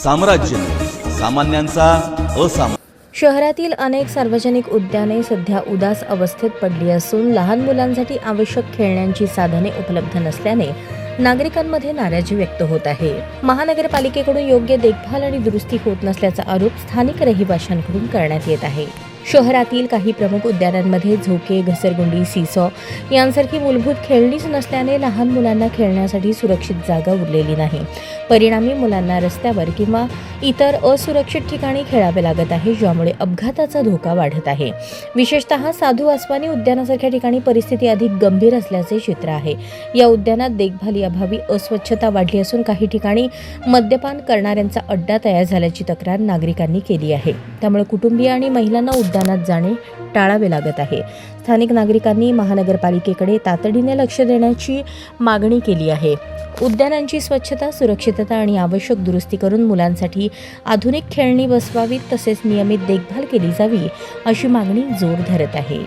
साम्राज्य सामान्यांचा असामान्य। शहरातील अनेक सार्वजनिक उद्याने सध्या उदास अवस्थेत पडली असून लहान मुलांसाठी आवश्यक खेळण्यांची साधने उपलब्ध नसल्याने नागरिकांमध्ये नाराजी व्यक्त होत आहे। महानगरपालिकेकडून योग्य देखभाल आणि दुरुस्ती होत नसल्याचा आरोप स्थानिक रहिवाशांकडून करण्यात येत आहे। शहरातील काही प्रमुख उद्यानांमध्ये झोके, घसरगुंडी, सीसॉ यांसारखी मूलभूत खेळणीच नसल्याने लहान मुलांना खेळण्यासाठी सुरक्षित जागा उरलेली नाही। परिणामी मुलांना रस्त्यावर किंवा इतर असुरक्षित ठिकाणी खेळावे लागत आहे, ज्यामुळे अपघाताचा धोका वाढत आहे। विशेषतः साधू वासवानी उद्यानासारख्या ठिकाणी परिस्थिती अधिक गंभीर असल्याचे चित्र आहे। या उद्यानात देखभालीअभावी अस्वच्छता वाढली असून काही ठिकाणी मद्यपान करणाऱ्यांचा अड्डा तयार झाल्याची तक्रार नागरिकांनी केली आहे। त्यामुळे कुटुंबीय आणि महिलांना उद्यानात जाणे टाळावे लागत आहे। स्थानिक नागरिकांनी महानगरपालिकेकडे तातडीने लक्ष देण्याची मागणी केली आहे। उद्यानांची स्वच्छता, सुरक्षितता आणि आवश्यक दुरुस्ती करून मुलांसाठी आधुनिक खेळणी बसवावीत, तसेच नियमित देखभाल केली जावी अशी मागणी जोर धरत आहे।